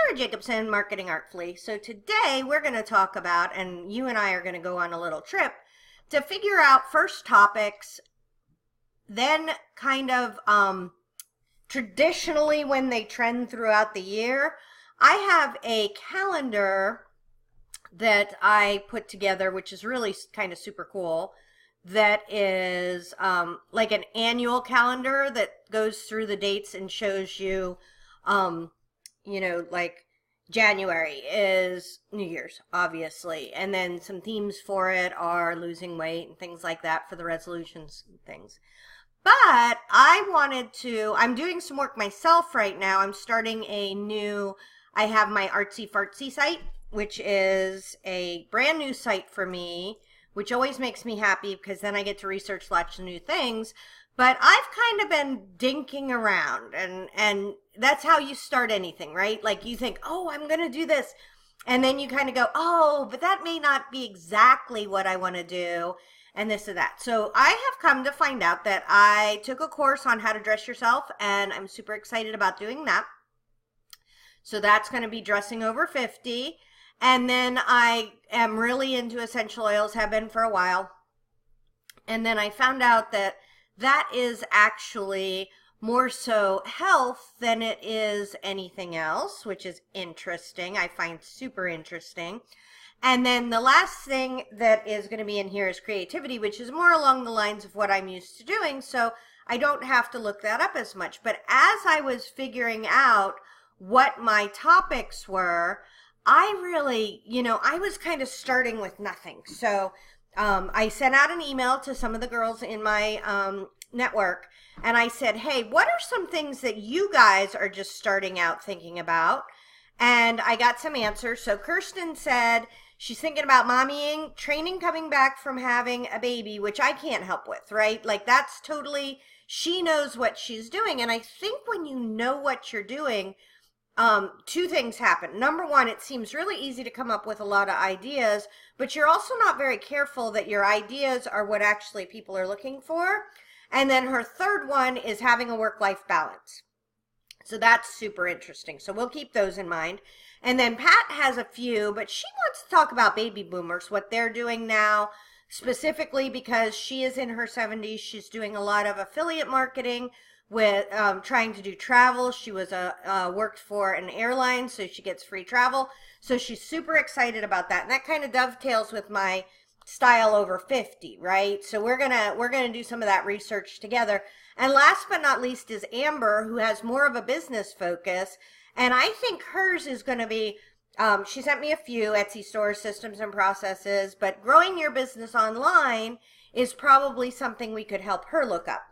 Sarah Jacobson, Marketing Artfully. So today we're going to talk about, and you and I are going to go on a little trip to figure out first topics, then kind of traditionally when they trend throughout the year. I have a calendar that I put together, which is really kind of super cool, that is like an annual calendar that goes through the dates and shows you, like January is New Year's, obviously. And then some themes for it are losing weight and things like that for the resolutions and things. But I'm doing some work myself right now. I'm starting I have my Artsy Fartsy site, which is a brand new site for me, which always makes me happy because then I get to research lots of new things. But I've kind of been dinking around, and that's how you start anything, right? Like you think, oh, I'm going to do this. And then you kind of go, oh, but that may not be exactly what I want to do, and this and that. So I have come to find out that I took a course on how to dress yourself, and I'm super excited about doing that. So that's going to be dressing over 50. And then I am really into essential oils, have been for a while. And then I found out that is actually more so health than it is anything else, which is interesting. I find super interesting. And then the last thing that is going to be in here is creativity, which is more along the lines of what I'm used to doing. So I don't have to look that up as much. But as I was figuring out what my topics were, I really, I was kind of starting with nothing. So I sent out an email to some of the girls in my network, and I said, hey, what are some things that you guys are just starting out thinking about? And I got some answers. So Kirsten said she's thinking about mommying, training coming back from having a baby, which I can't help with, right? Like that's totally, she knows what she's doing. And I think when you know what you're doing, two things happen. Number one, it seems really easy to come up with a lot of ideas, but you're also not very careful that your ideas are what actually people are looking for. And then her third one is having a work-life balance. So that's super interesting. So we'll keep those in mind. And then Pat has a few, but she wants to talk about baby boomers, what they're doing now, specifically because she is in her 70s. She's doing a lot of affiliate marketing with trying to do travel. She was worked for an airline, so she gets free travel. So she's super excited about that. And that kind of dovetails with my style over 50, right? So we're gonna do some of that research together. And last but not least is Amber, who has more of a business focus. And I think hers is going to be, she sent me a few Etsy stores, systems and processes, but growing your business online is probably something we could help her look up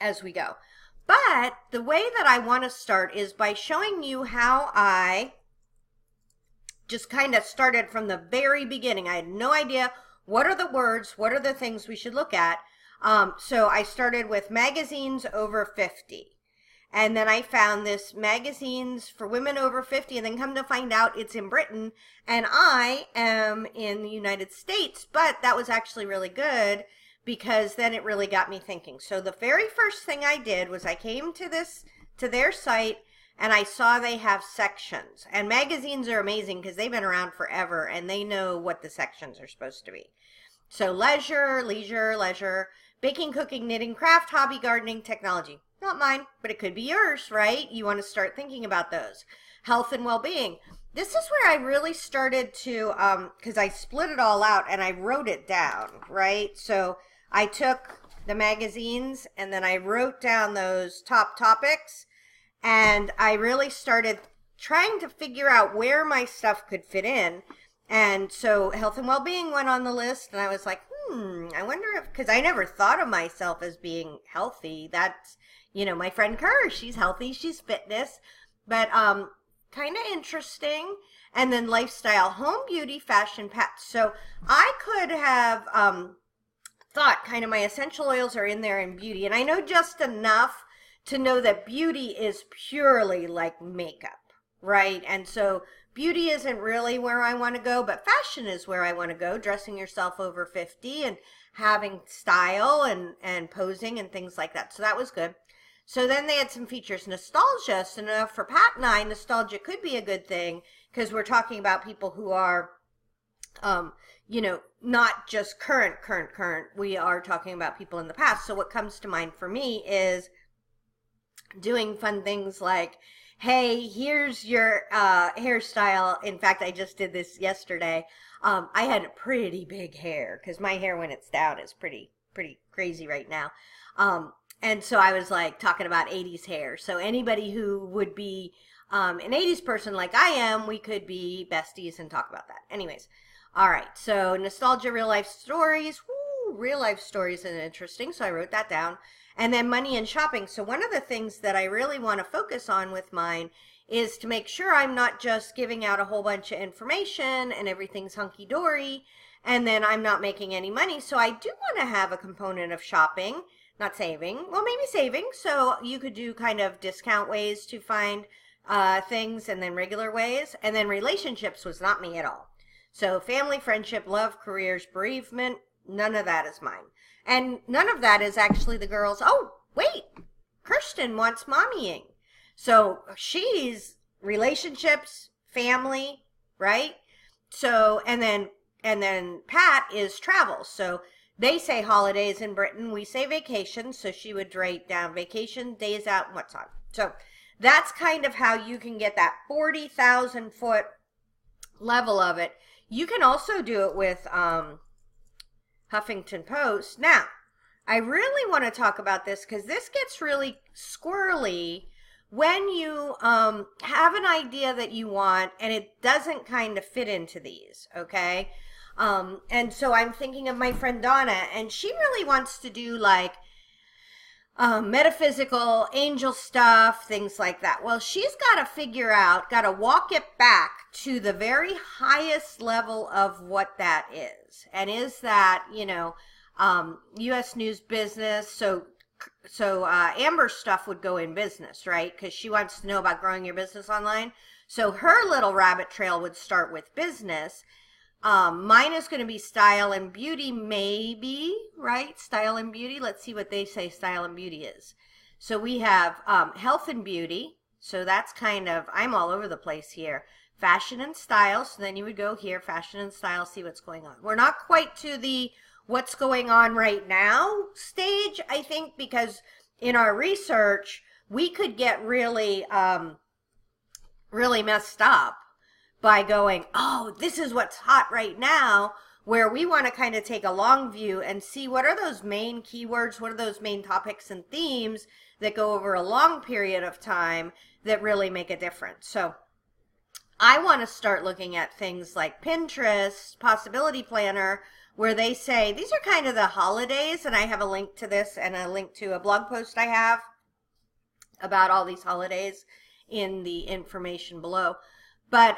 as we go. But the way that I want to start is by showing you how I just kind of started from the very beginning. I had no idea what are the words, what are the things we should look at. So I started with magazines over 50. And then I found this magazines for women over 50, and then come to find out it's in Britain, and I am in the United States. But that was actually really good because then it really got me thinking. So the very first thing I did was I came to their site, and I saw they have sections. And magazines are amazing because they've been around forever and they know what the sections are supposed to be. So leisure, baking, cooking, knitting, craft, hobby, gardening, technology. Not mine, but it could be yours, right? You want to start thinking about those. Health and well-being. This is where I really started to, because I split it all out and I wrote it down, right? So I took the magazines and then I wrote down those top topics. And I really started trying to figure out where my stuff could fit in. And so health and well-being went on the list. And I was like, I wonder if, because I never thought of myself as being healthy. That's, my friend Kerr, she's healthy, she's fitness. But kind of interesting. And then lifestyle, home, beauty, fashion, pets. So I could have thought kind of my essential oils are in there in beauty. And I know just enough to know that beauty is purely like makeup, right? And so beauty isn't really where I want to go, but fashion is where I want to go, dressing yourself over 50 and having style and posing and things like that. So that was good. So then they had some features. Nostalgia, so now for Pat and I, nostalgia could be a good thing because we're talking about people who are, not just current. We are talking about people in the past. So what comes to mind for me is doing fun things like, hey, here's your hairstyle. In fact, I just did this yesterday. I had pretty big hair because my hair when it's down is pretty crazy right now. And so I was like talking about 80s hair. So anybody who would be an 80s person like I am, we could be besties and talk about that. Anyways, all right. So nostalgia, real life stories. Woo, real life stories is interesting. So I wrote that down. And then money and shopping. So one of the things that I really want to focus on with mine is to make sure I'm not just giving out a whole bunch of information and everything's hunky-dory and then I'm not making any money. So I do want to have a component of shopping, not saving. Well, maybe saving. So you could do kind of discount ways to find things and then regular ways. And then relationships was not me at all. So family, friendship, love, careers, bereavement, none of that is mine. And none of that is actually the girls. Oh, wait, Kirsten wants mommying. So she's relationships, family, right? So, and then Pat is travel. So they say holidays in Britain. We say vacation. So she would write down vacation, days out, and what's on. So that's kind of how you can get that 40,000 foot level of it. You can also do it with, Huffington Post. Now, I really want to talk about this because this gets really squirrely when you have an idea that you want and it doesn't kind of fit into these, okay? And so I'm thinking of my friend Donna, and she really wants to do like metaphysical, angel stuff, things like that. Well, she's got to figure out, got to walk it back to the very highest level of what that is. And is that, U.S. News Business. So Amber's stuff would go in business, right? Because she wants to know about growing your business online. So her little rabbit trail would start with business. Mine is going to be style and beauty, maybe, right? Style and beauty. Let's see what they say style and beauty is. So we have health and beauty. So that's kind of, I'm all over the place here. Fashion and style. So then you would go here, fashion and style, see what's going on. We're not quite to the what's going on right now stage, I think, because in our research, we could get really, really messed up by going, oh, this is what's hot right now, where we want to kind of take a long view and see what are those main keywords, what are those main topics and themes that go over a long period of time that really make a difference. So I want to start looking at things like Pinterest, Possibility Planner, where they say, these are kind of the holidays, and I have a link to this and a link to a blog post I have about all these holidays in the information below. But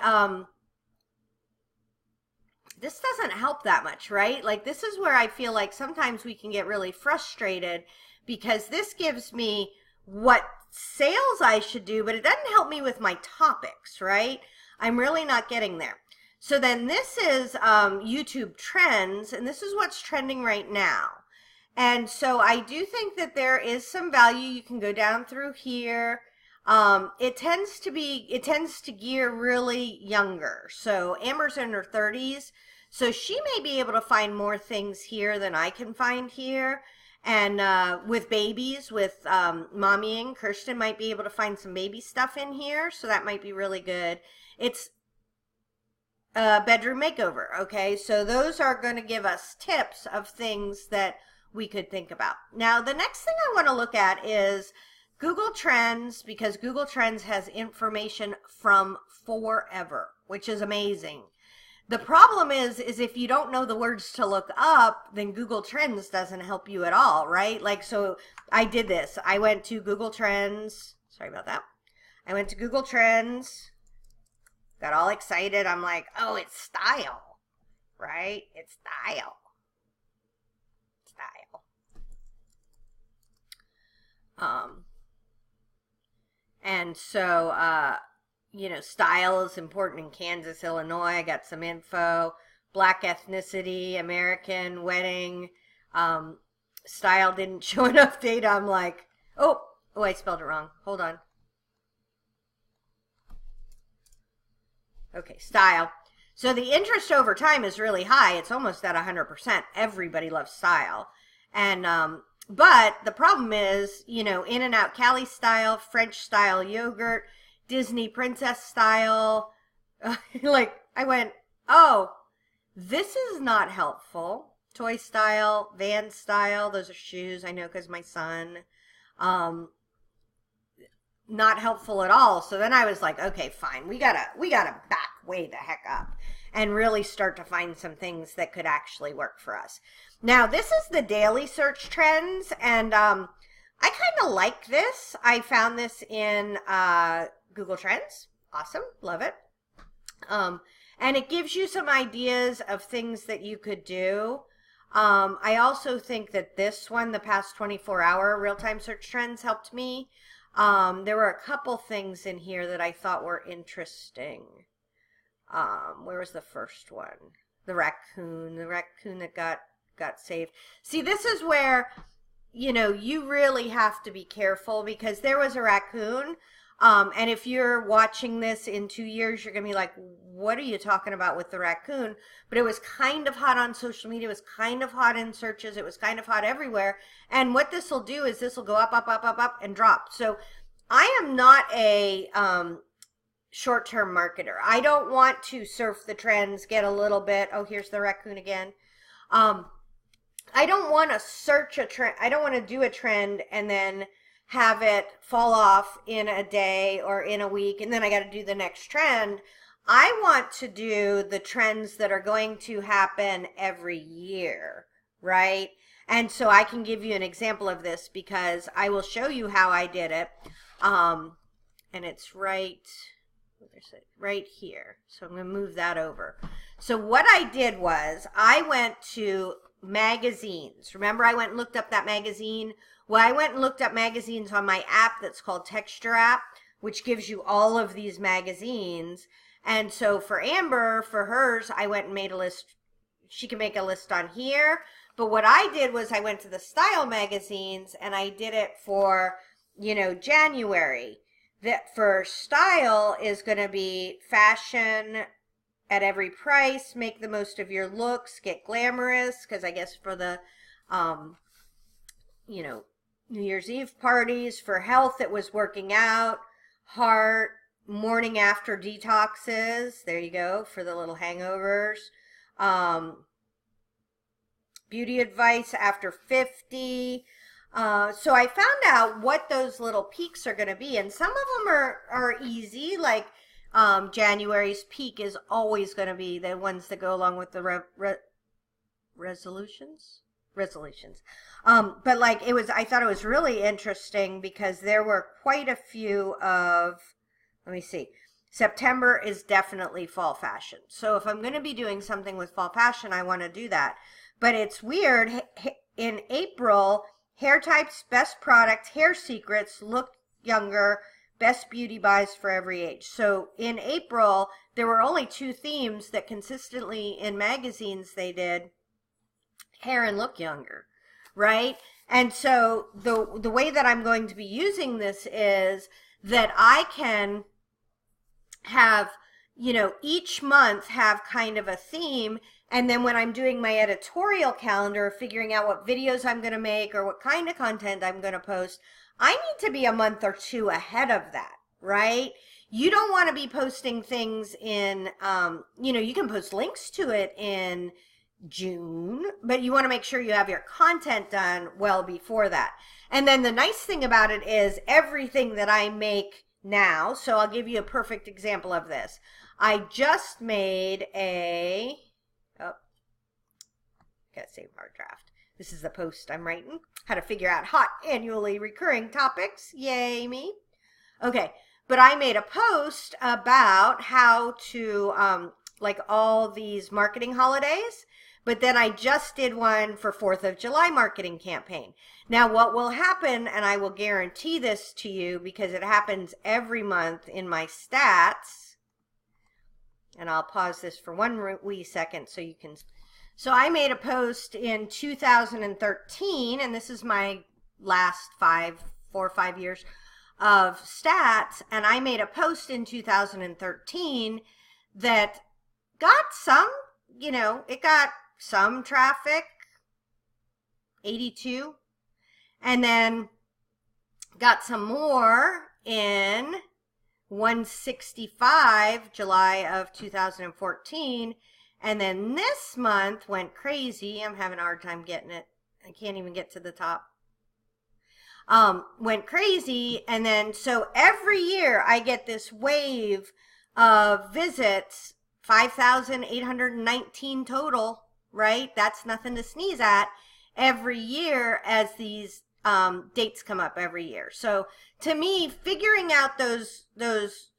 this doesn't help that much, right? Like this is where I feel like sometimes we can get really frustrated because this gives me what sales I should do, but it doesn't help me with my topics, right? I'm really not getting there. So then this is YouTube trends, and this is what's trending right now. And so I do think that there is some value. You can go down through here. It tends to gear really younger. So Amber's in her 30s, so she may be able to find more things here than I can find here. And with babies, with mommying, Kirsten might be able to find some baby stuff in here, so that might be really good. It's a bedroom makeover, okay? So those are going to give us tips of things that we could think about. Now, the next thing I want to look at is Google Trends, because Google Trends has information from forever, which is amazing. The problem is if you don't know the words to look up, then Google Trends doesn't help you at all, right? Like, so I did this. I went to Google Trends. Sorry about that. I went to Google Trends, got all excited. I'm like, oh, it's style, right? It's style. And so, style is important in Kansas, Illinois. I got some info. Black ethnicity, American, wedding. Style didn't show enough data. I'm like, oh, Oh, I spelled it wrong. Hold on. Okay, style. So the interest over time is really high. It's almost at 100%. Everybody loves style. And, but the problem is, you know, In and Out Cali style, French style yogurt, Disney princess style. Like, I went, oh, this is not helpful. Toy style, Van style, those are shoes, I know because my son. Not helpful at all. So then I was like, okay, fine. We gotta back way the heck up and really start to find some things that could actually work for us. Now, this is the daily search trends, and I kind of like this. I found this in Google Trends. Awesome. Love it. And it gives you some ideas of things that you could do. I also think that this one, the past 24-hour real-time search trends, helped me. There were a couple things in here that I thought were interesting. Where was the first one? The raccoon that got saved. See, this is where, you know, you really have to be careful, because there was a raccoon. And if you're watching this in 2 years, you're going to be like, what are you talking about with the raccoon? But it was kind of hot on social media. It was kind of hot in searches. It was kind of hot everywhere. And what this will do is this will go up, up, up, up, up, and drop. So I am not a short-term marketer. I don't want to surf the trends, get a little bit. Oh, here's the raccoon again. I don't want to search a trend. I don't want to do a trend and then have it fall off in a day or in a week, and then I got to do the next trend. I want to do the trends that are going to happen every year, right? And so I can give you an example of this, because I will show you how I did it. And it's right here. So I'm going to move that over. So what I did was I went to magazines. Remember, I went and looked up that magazine. Well, I went and looked up magazines on my app that's called Texture App, which gives you all of these magazines. And so for Amber, for hers, I went and made a list. She can make a list on here. But what I did was I went to the style magazines and I did it for, you know, January. That for style is going to be fashion at every price, make the most of your looks, get glamorous, because I guess for the, you know, New Year's Eve parties. For health, it was working out, heart, morning after detoxes. There you go, for the little hangovers. Beauty advice after 50. So I found out what those little peaks are going to be, and some of them are easy, like January's peak is always going to be the ones that go along with the resolutions. But like I thought it was really interesting because there were quite a few of, let me see, September is definitely fall fashion. So if I'm going to be doing something with fall fashion, I want to do that. But it's weird, in April, hair types, best product, hair secrets, look younger, best beauty buys for every age. So in April, there were only 2 themes that consistently in magazines they did, hair and look younger, right? And so the way that I'm going to be using this is that I can have, you know, each month have kind of a theme. And then when I'm doing my editorial calendar, figuring out what videos I'm going to make or what kind of content I'm going to post, I need to be a month or 2 ahead of that, right? You don't want to be posting things in, you know, you can post links to it in June, but you want to make sure you have your content done well before that. And then the nice thing about it is everything that I make now, so I'll give you a perfect example of this. I just made a, got save hard draft. This is the post I'm writing. How to figure out hot annually recurring topics. Yay me. Okay, but I made a post about how to, like all these marketing holidays, but then I just did one for 4th of July marketing campaign. Now what will happen, and I will guarantee this to you because it happens every month in my stats, and I'll pause this for 1 wee second so you can. So I made a post in 2013, and this is my last 5 4 or 5 years of stats, and I made a post in 2013 that got some, it got some traffic, 82, and then got some more in 165 July of 2014, and then this month went crazy. I'm having a hard time getting it. I can't even get to the top. Went crazy, and then so every year I get this wave of visits, 5,819 total, right? That's nothing to sneeze at every year as these dates come up every year. So to me, figuring out those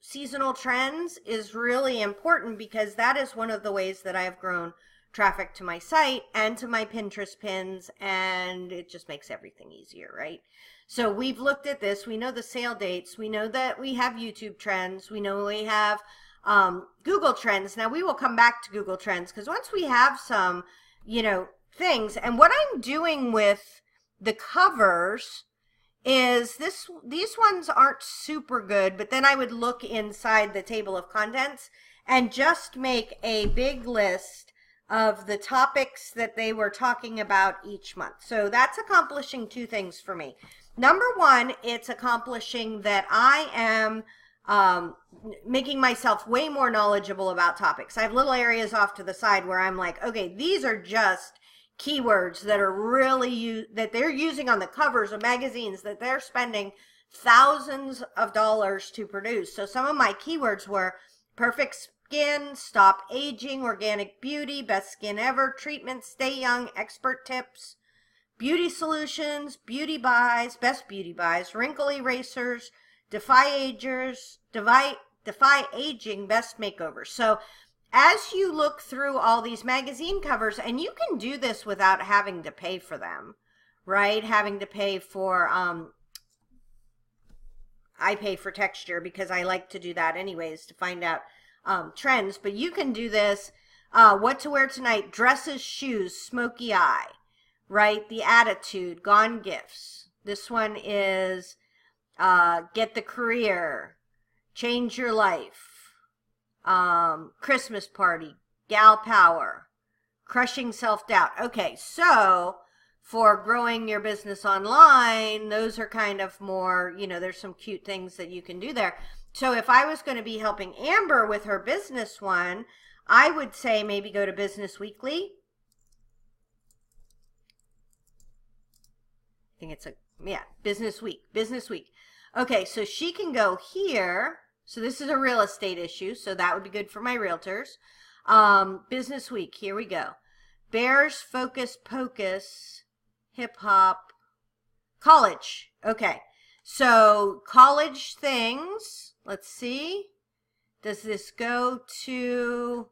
seasonal trends is really important, because that is one of the ways that I have grown traffic to my site and to my Pinterest pins, and it just makes everything easier, right? So we've looked at this. We know the sale dates. We know that we have YouTube trends. We know we have Google trends. Now we will come back to Google trends, because once we have some, things, and what I'm doing with the covers is these ones aren't super good, but then I would look inside the table of contents and just make a big list of the topics that they were talking about each month. So that's accomplishing two things for me. Number one, it's accomplishing that I am making myself way more knowledgeable about topics. I have little areas off to the side where I'm like, okay, these are just keywords that are really that they're using on the covers of magazines that they're spending thousands of dollars to produce. So some of my keywords were perfect skin, stop aging, organic beauty, best skin ever, treatment, stay young, expert tips, beauty solutions, beauty buys, best beauty buys, wrinkle erasers, defy aging, best makeovers. So as you look through all these magazine covers, and you can do this without having to pay for them, right? Having to pay for, I pay for texture because I like to do that anyways to find out trends, but you can do this, what to wear tonight, dresses, shoes, smoky eye, right? The attitude, gone gifts. This one is get the career, change your life. Christmas party, gal power, crushing self-doubt. Okay, so for growing your business online, those are kind of more, there's some cute things that you can do there. So if I was going to be helping Amber with her business one, I would say maybe go to Business Weekly. I think it's Business Week. Okay, so she can go here. So this is a real estate issue, so that would be good for my realtors. Business Week, here we go. Bears, Focus, Pocus, Hip Hop, College. Okay, so college things. Let's see. Does this go to...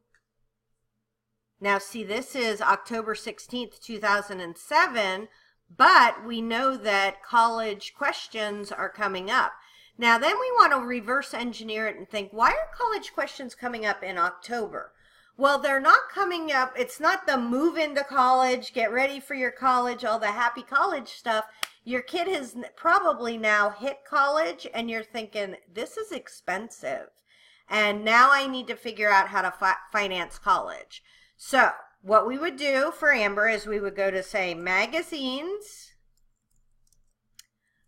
Now see, this is October 16th, 2007, but we know that college questions are coming up. Now, then we want to reverse engineer it and think, why are college questions coming up in October? Well, they're not coming up. It's not the move into college, get ready for your college, all the happy college stuff. Your kid has probably now hit college, and you're thinking, this is expensive. And now I need to figure out how to finance college. So what we would do for Amber is we would go to, say, magazines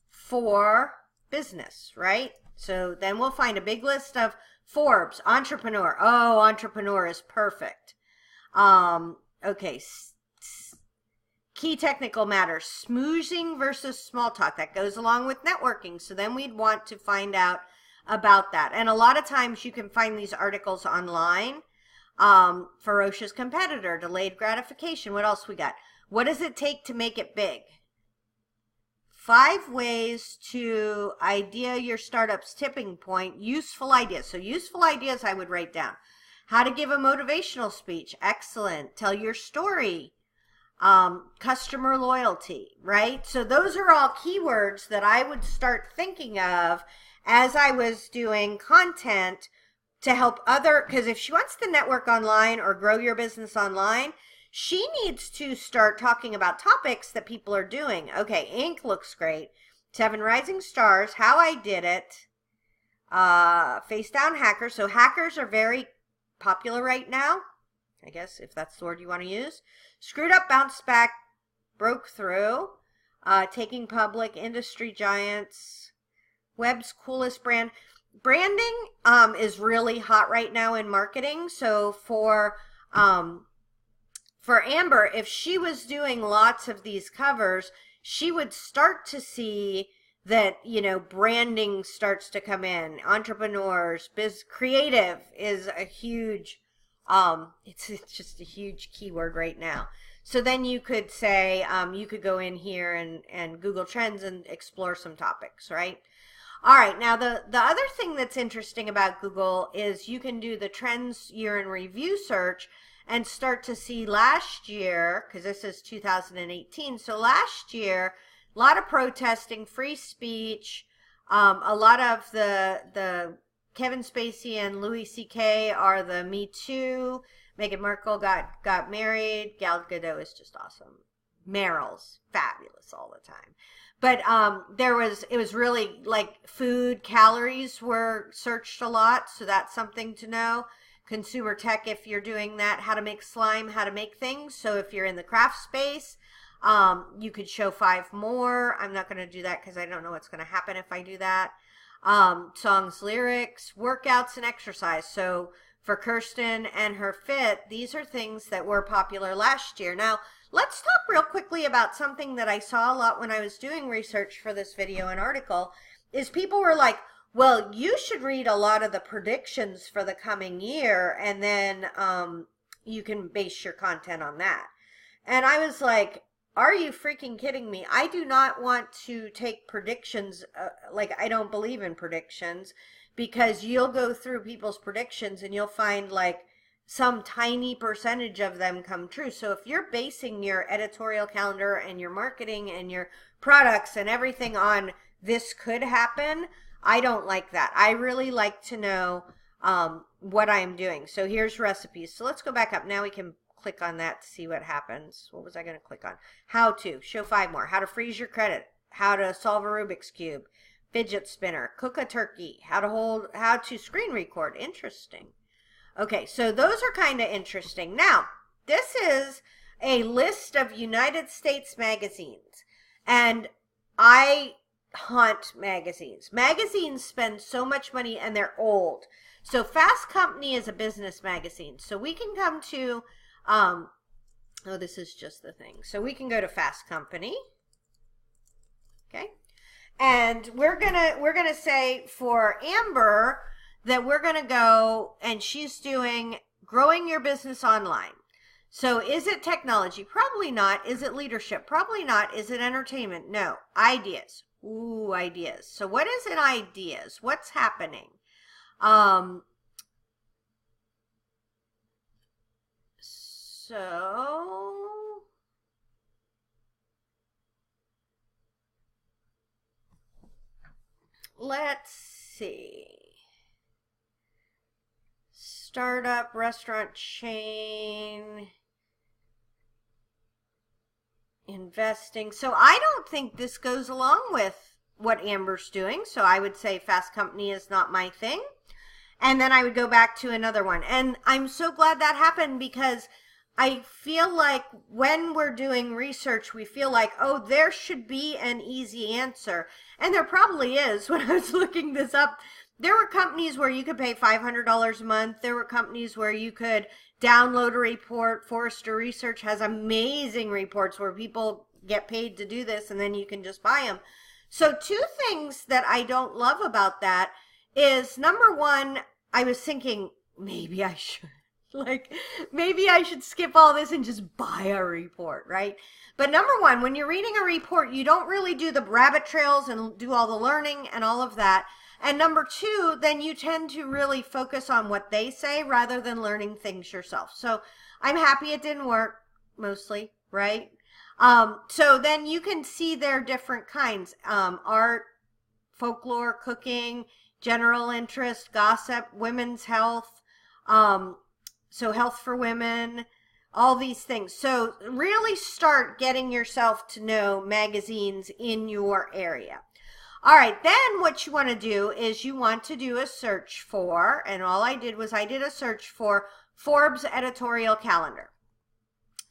for business, right? So then we'll find a big list of Forbes, entrepreneur. Oh, entrepreneur is perfect. Okay. Key technical matters, smoozing versus small talk. That goes along with networking. So then we'd want to find out about that. And a lot of times you can find these articles online. Ferocious competitor, delayed gratification. What else we got? What does it take to make it big? 5 ways to idea your startup's tipping point. Useful ideas. So useful ideas I would write down. How to give a motivational speech. Excellent. Tell your story. Customer loyalty, right? So those are all keywords that I would start thinking of as I was doing content to help because if she wants to network online or grow your business online, she needs to start talking about topics that people are doing. Okay, ink looks great. Seven Rising Stars, How I Did It, Face Down Hackers. So hackers are very popular right now, I guess, if that's the word you want to use. Screwed Up, Bounced Back, Broke Through, Taking Public, Industry Giants, Web's Coolest Brand. Branding is really hot right now in marketing. So for Amber, if she was doing lots of these covers, she would start to see that, you know, branding starts to come in. Entrepreneurs, creative is a huge, it's just a huge keyword right now. So then you could say, you could go in here and Google Trends and explore some topics, right? All right, now the other thing that's interesting about Google is you can do the trends year in review search and start to see last year, because this is 2018, so last year, a lot of protesting, free speech, a lot of the Kevin Spacey and Louis C.K. are the Me Too. Meghan Markle got married. Gal Gadot is just awesome. Meryl's fabulous all the time. But it was really like food, calories were searched a lot, so that's something to know. Consumer tech, if you're doing that, how to make slime, how to make things. So if you're in the craft space, you could show 5 more. I'm not going to do that because I don't know what's going to happen if I do that. Songs, lyrics, workouts, and exercise. So for Kirsten and her fit, these are things that were popular last year. Now, let's talk real quickly about something that I saw a lot when I was doing research for this video and article, is people were like, well, you should read a lot of the predictions for the coming year, and then you can base your content on that. And I was like, are you freaking kidding me? I do not want to take predictions, like I don't believe in predictions, because you'll go through people's predictions and you'll find like some tiny percentage of them come true. So if you're basing your editorial calendar and your marketing and your products and everything on this could happen, I don't like that. I really like to know what I'm doing. So here's recipes. So let's go back up. Now we can click on that to see what happens. What was I going to click on? How to. Show 5 more. How to freeze your credit. How to solve a Rubik's Cube. Fidget spinner. Cook a turkey. How to screen record. Interesting. Okay, so those are kind of interesting. Now, this is a list of United States magazines. And I hunt magazines. Magazines spend so much money and they're old. So Fast Company is a business magazine. So we can come to, oh, this is just the thing. So we can go to Fast Company. Okay. And we're gonna say for Amber that we're gonna go, and she's doing growing your business online. So is it technology? Probably not. Is it leadership? Probably not. Is it entertainment? No. Ideas. Ooh, ideas. So what is in ideas? What's happening? So let's see. Startup, restaurant chain, investing. So I don't think this goes along with what Amber's doing. So I would say Fast Company is not my thing. And then I would go back to another one. And I'm so glad that happened, because I feel like when we're doing research, we feel like, oh, there should be an easy answer. And there probably is. When I was looking this up, there were companies where you could pay $500 a month. There were companies where you could download a report. Forrester Research has amazing reports where people get paid to do this, and then you can just buy them. So 2 things that I don't love about that is, number one, I was thinking maybe I should. Like, maybe I should skip all this and just buy a report, right? But number one, when you're reading a report, you don't really do the rabbit trails and do all the learning and all of that. And number 2, then you tend to really focus on what they say rather than learning things yourself. So I'm happy it didn't work, mostly, right? So then you can see their different kinds. Art, folklore, cooking, general interest, gossip, women's health, so health for women, all these things. So really start getting yourself to know magazines in your area. All right, then what you want to do is you want to do a search for, and all I did was I did a search for Forbes editorial calendar.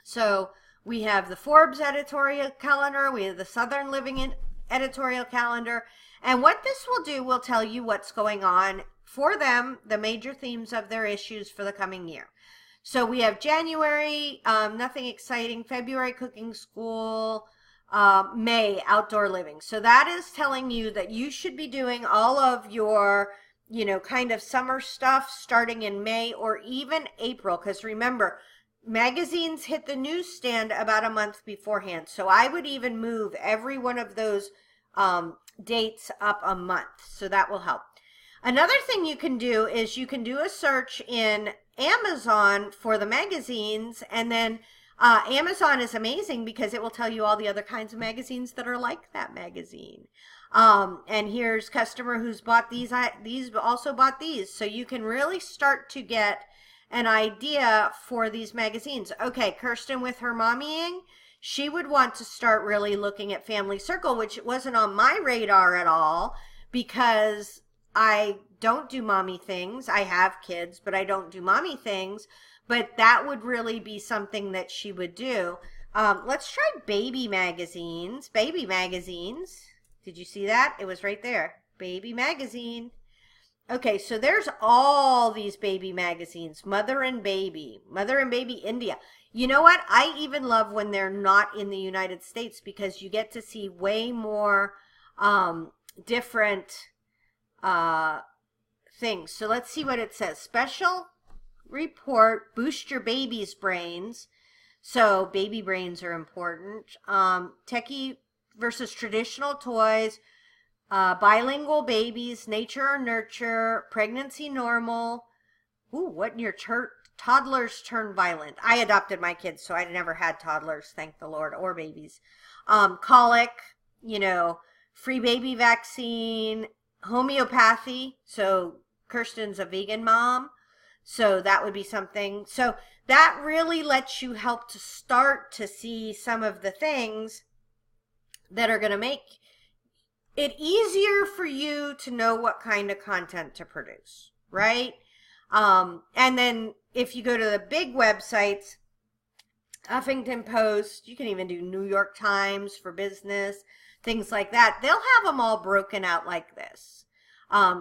So we have the Forbes editorial calendar, we have the Southern Living editorial calendar, and what this will do will tell you what's going on for them, the major themes of their issues for the coming year. So we have January, nothing exciting, February, cooking school, May, outdoor living. So that is telling you that you should be doing all of your, kind of summer stuff starting in May or even April. Because remember, magazines hit the newsstand about a month beforehand. So I would even move every one of those dates up a month. So that will help. Another thing you can do is you can do a search in Amazon for the magazines, and then Amazon is amazing because it will tell you all the other kinds of magazines that are like that magazine. And here's customer who's bought these also bought these. So you can really start to get an idea for these magazines. Okay, Kirsten with her mommying, she would want to start really looking at Family Circle, which wasn't on my radar at all because I don't do mommy things. I have kids, but I don't do mommy things. But that would really be something that she would do. Let's try baby magazines. Baby magazines. Did you see that? It was right there. Baby magazine. Okay, so there's all these baby magazines. Mother and Baby India. You know what? I even love when they're not in the United States because you get to see way more different things. So let's see what it says. Special report, boost your baby's brains. So baby brains are important. Techie versus traditional toys, bilingual babies, nature or nurture, pregnancy normal. Ooh, what in your toddlers turn violent? I adopted my kids, so I never had toddlers, thank the Lord, or babies. Colic, free baby vaccine, homeopathy. So Kirsten's a vegan mom. So that would be something. So that really lets you help to start to see some of the things that are going to make it easier for you to know what kind of content to produce, right? And then if you go to the big websites, Huffington Post, you can even do New York Times for business, things like that. They'll have them all broken out like this.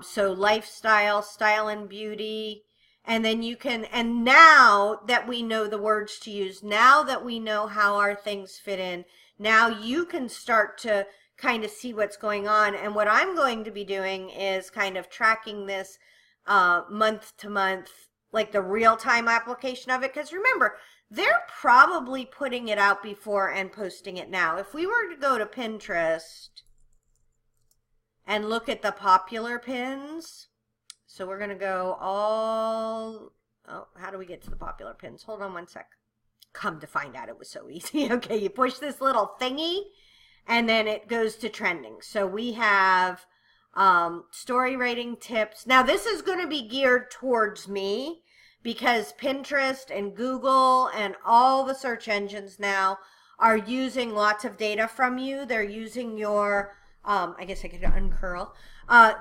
So lifestyle, style and beauty. And then you can, and now that we know the words to use, now that we know how our things fit in, now you can start to kind of see what's going on. And what I'm going to be doing is kind of tracking this month to month, like the real-time application of it. Because remember, they're probably putting it out before and posting it now. If we were to go to Pinterest and look at the popular pins, so we're going to go how do we get to the popular pins? Hold on one sec. Come to find out, it was so easy. Okay, you push this little thingy and then it goes to trending. So we have story rating tips. Now this is going to be geared towards me because Pinterest and Google and all the search engines now are using lots of data from you. They're using your, I guess I could uncurl.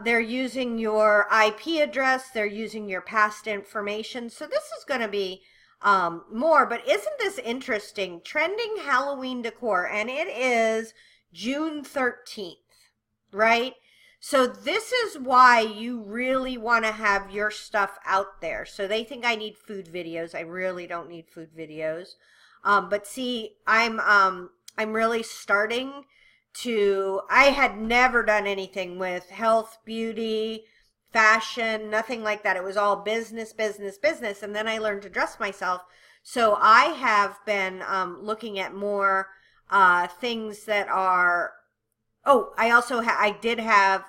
They're using your IP address. They're using your past information. So this is going to be more, but isn't this interesting? Trending Halloween decor, and it is June 13th, right? So this is why you really want to have your stuff out there. So they think I need food videos. I really don't need food videos. But see, I'm really starting to, I had never done anything with health, beauty, fashion, nothing like that. It was all business, business, business. And then I learned to dress myself. So I have been looking at more things that are, I did have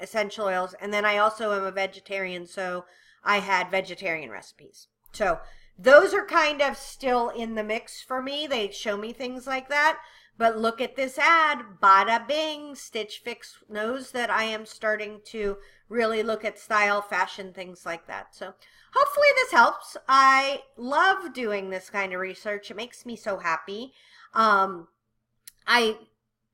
essential oils. And then I also am a vegetarian. So I had vegetarian recipes. So those are kind of still in the mix for me. They show me things like that. But look at this ad, bada bing, Stitch Fix knows that I am starting to really look at style, fashion, things like that. So hopefully this helps. I love doing this kind of research. It makes me so happy. I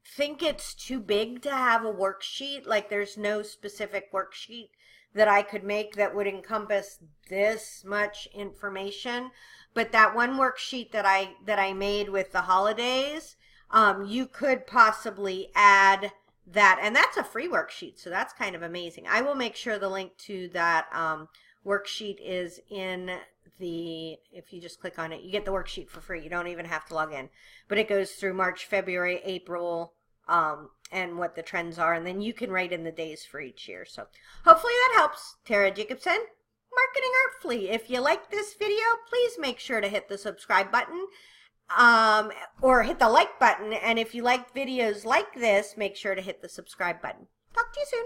think it's too big to have a worksheet. Like there's no specific worksheet that I could make that would encompass this much information. But that one worksheet that I made with the holidays, you could possibly add that, and that's a free worksheet, so that's kind of amazing. I will make sure the link to that worksheet is in the, if you just click on it, you get the worksheet for free. You don't even have to log in, but it goes through March, February, April, and what the trends are, and then you can write in the days for each year. So hopefully that helps. Tara Jacobson, Marketing Artfully. If you like this video, please make sure to hit the subscribe button, or hit the like button, and if you like videos like this, make sure to hit the subscribe button. Talk to you soon.